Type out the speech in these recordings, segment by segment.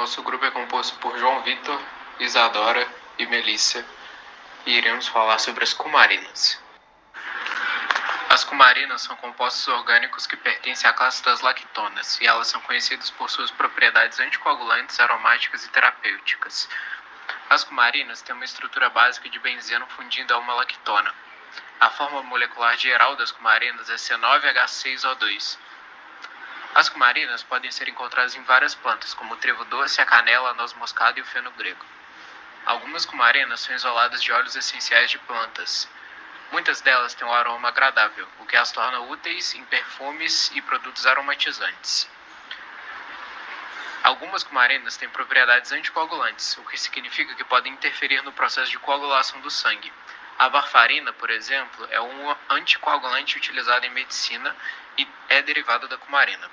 Nosso grupo é composto por João Vitor, Isadora e Melissa, e iremos falar sobre as cumarinas. As cumarinas são compostos orgânicos que pertencem à classe das lactonas, e elas são conhecidas por suas propriedades anticoagulantes, aromáticas e terapêuticas. As cumarinas têm uma estrutura básica de benzeno fundindo a uma lactona. A forma molecular geral das cumarinas é C9H6O2. As cumarinas podem ser encontradas em várias plantas, como o trevo doce, a canela, a noz moscada e o feno grego. Algumas cumarinas são isoladas de óleos essenciais de plantas. Muitas delas têm um aroma agradável, o que as torna úteis em perfumes e produtos aromatizantes. Algumas cumarinas têm propriedades anticoagulantes, o que significa que podem interferir no processo de coagulação do sangue. A varfarina, por exemplo, é um anticoagulante utilizado em medicina e é derivada da cumarina.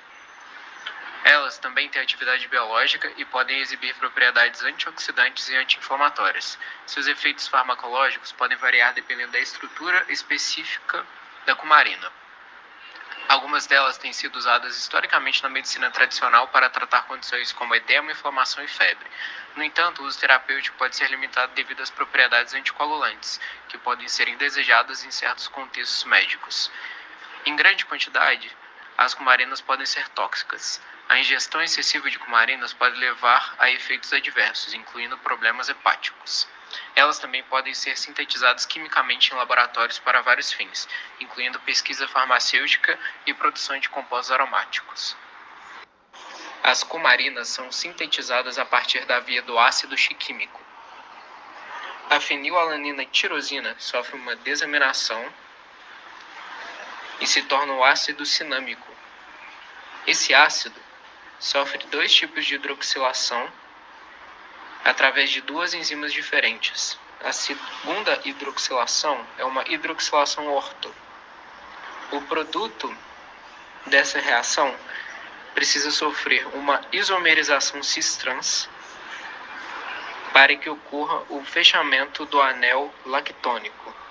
Elas também têm atividade biológica e podem exibir propriedades antioxidantes e anti-inflamatórias. Seus efeitos farmacológicos podem variar dependendo da estrutura específica da cumarina. Algumas delas têm sido usadas historicamente na medicina tradicional para tratar condições como edema, inflamação e febre. No entanto, o uso terapêutico pode ser limitado devido às propriedades anticoagulantes, que podem ser indesejadas em certos contextos médicos. Em grande quantidade, as cumarinas podem ser tóxicas. A ingestão excessiva de cumarinas pode levar a efeitos adversos, incluindo problemas hepáticos. Elas também podem ser sintetizadas quimicamente em laboratórios para vários fins, incluindo pesquisa farmacêutica e produção de compostos aromáticos. As cumarinas são sintetizadas a partir da via do ácido xiquímico. A fenilalanina tirosina sofre uma desaminação e se torna o ácido cinâmico. Esse ácido sofre dois tipos de hidroxilação através de duas enzimas diferentes. A segunda hidroxilação é uma hidroxilação orto. O produto dessa reação precisa sofrer uma isomerização cis-trans para que ocorra o fechamento do anel lactônico.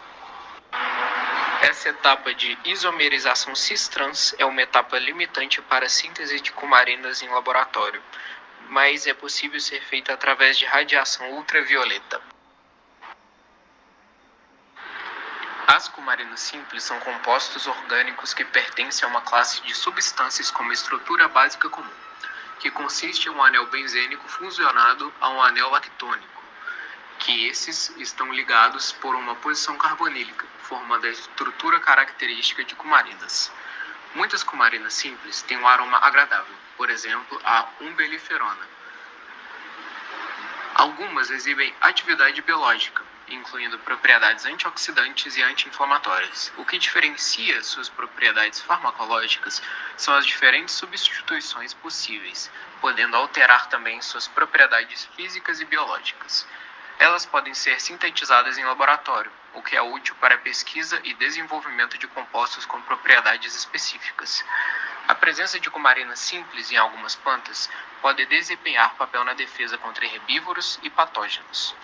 Essa etapa de isomerização cis-trans é uma etapa limitante para a síntese de cumarinas em laboratório, mas é possível ser feita através de radiação ultravioleta. As cumarinas simples são compostos orgânicos que pertencem a uma classe de substâncias com uma estrutura básica comum, que consiste em um anel benzênico fusionado a um anel lactônico, que esses estão ligados por uma posição carbonílica, formando a estrutura característica de cumarinas. Muitas cumarinas simples têm um aroma agradável, por exemplo, a umbeliferona. Algumas exibem atividade biológica, incluindo propriedades antioxidantes e anti-inflamatórias. O que diferencia suas propriedades farmacológicas são as diferentes substituições possíveis, podendo alterar também suas propriedades físicas e biológicas. Elas podem ser sintetizadas em laboratório, o que é útil para a pesquisa e desenvolvimento de compostos com propriedades específicas. A presença de cumarinas simples em algumas plantas pode desempenhar papel na defesa contra herbívoros e patógenos.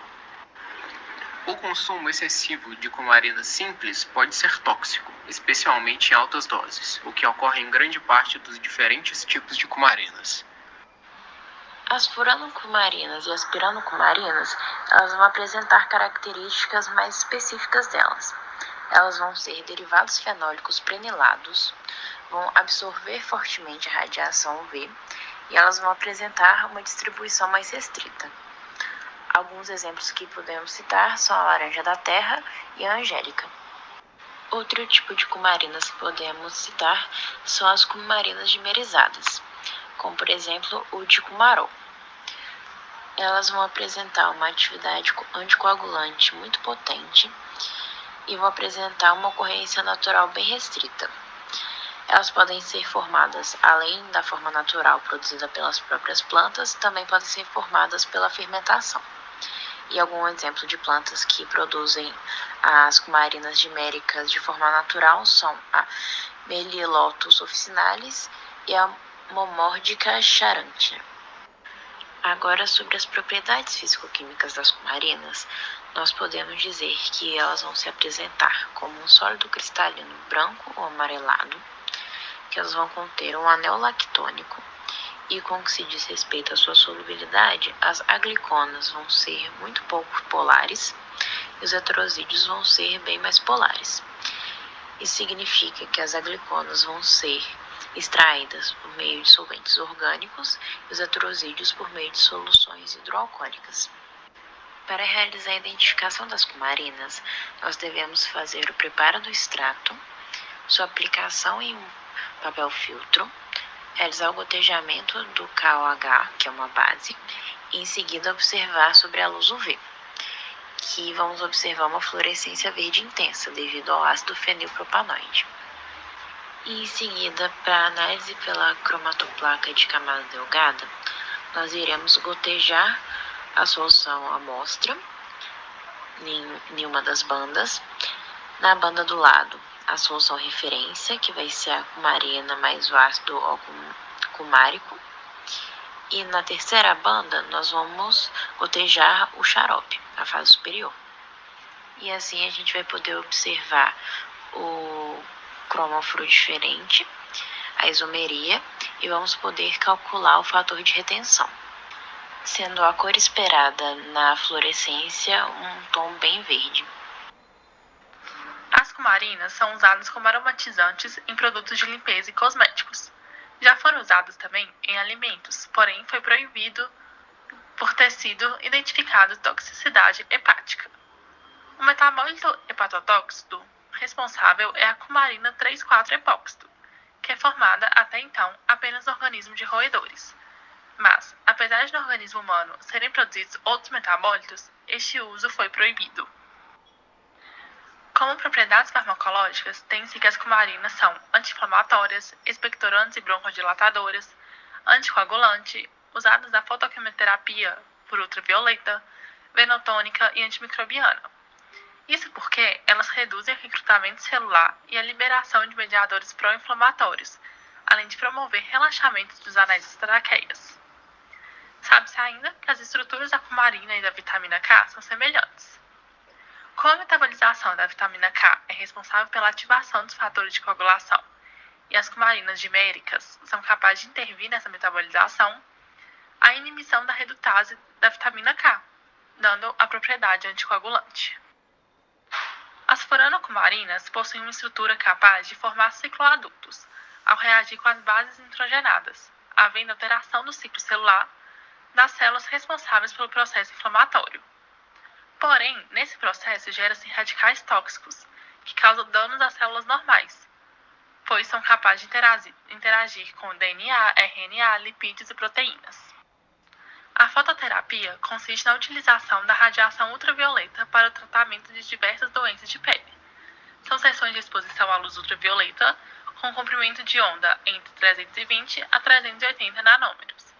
O consumo excessivo de cumarinas simples pode ser tóxico, especialmente em altas doses, o que ocorre em grande parte dos diferentes tipos de cumarinas. As furanocumarinas e as piranocumarinas, elas vão apresentar características mais específicas delas. Elas vão ser derivados fenólicos prenilados, vão absorver fortemente a radiação UV e elas vão apresentar uma distribuição mais restrita. Alguns exemplos que podemos citar são a laranja da terra e a angélica. Outro tipo de cumarinas que podemos citar são as cumarinas dimerizadas, como por exemplo o dicumarol. Elas vão apresentar uma atividade anticoagulante muito potente e vão apresentar uma ocorrência natural bem restrita. Elas podem ser formadas, além da forma natural produzida pelas próprias plantas, também podem ser formadas pela fermentação. E algum exemplo de plantas que produzem as cumarinas diméricas de forma natural são a Melilotus officinalis e a Momordica charantia. Agora, sobre as propriedades físico-químicas das cumarinas, nós podemos dizer que elas vão se apresentar como um sólido cristalino branco ou amarelado, que elas vão conter um anel lactônico E com o que se diz respeito à sua solubilidade, as agliconas vão ser muito pouco polares e os heterosídeos vão ser bem mais polares. Isso significa que as agliconas vão ser extraídas por meio de solventes orgânicos e os heterosídeos por meio de soluções hidroalcoólicas. Para realizar a identificação das cumarinas, nós devemos fazer o preparo do extrato, sua aplicação em um papel filtro, realizar o gotejamento do KOH, que é uma base, e em seguida observar sobre a luz UV, que vamos observar uma fluorescência verde intensa devido ao ácido fenilpropanoide. E em seguida, para análise pela cromatoplaca de camada delgada, nós iremos gotejar a solução amostra em uma das bandas. Na banda do lado, a solução referência, que vai ser a cumarina mais o ácido cumárico. E na terceira banda, nós vamos gotejar o xarope, a fase superior. E assim a gente vai poder observar o cromofluorescente, a isomeria, e vamos poder calcular o fator de retenção, sendo a cor esperada na fluorescência um tom bem verde. As cumarinas são usadas como aromatizantes em produtos de limpeza e cosméticos. Já foram usadas também em alimentos, porém foi proibido por ter sido identificado toxicidade hepática. O metabólito hepatotóxico responsável é a cumarina 3,4-epóxito, que é formada até então apenas no organismo de roedores. Mas, apesar de no organismo humano serem produzidos outros metabólitos, este uso foi proibido. Como propriedades farmacológicas, tem-se que as cumarinas são anti-inflamatórias, expectorantes e broncodilatadoras, anticoagulante, usadas na fotoquimioterapia por ultravioleta, venotônica e antimicrobiana. Isso porque elas reduzem o recrutamento celular e a liberação de mediadores pró-inflamatórios, além de promover relaxamento dos anéis das traqueias. Sabe-se ainda que as estruturas da cumarina e da vitamina K são semelhantes. Como a metabolização da vitamina K é responsável pela ativação dos fatores de coagulação e as cumarinas diméricas são capazes de intervir nessa metabolização, a inibição da redutase da vitamina K, dando a propriedade anticoagulante. As furanocumarinas possuem uma estrutura capaz de formar cicloadutos ao reagir com as bases nitrogenadas, havendo alteração do ciclo celular das células responsáveis pelo processo inflamatório. Porém, nesse processo gera-se radicais tóxicos, que causam danos às células normais, pois são capazes de interagir com DNA, RNA, lipídios e proteínas. A fototerapia consiste na utilização da radiação ultravioleta para o tratamento de diversas doenças de pele. São sessões de exposição à luz ultravioleta com comprimento de onda entre 320 a 380 nanômetros,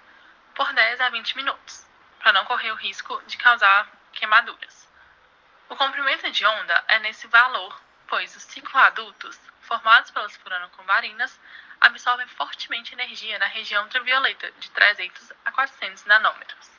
por 10 a 20 minutos, para não correr o risco de causar queimaduras. O comprimento de onda é nesse valor, pois os cicloadutos, formados pelas furanocumarinas, absorvem fortemente energia na região ultravioleta de 300 a 400 nanômetros.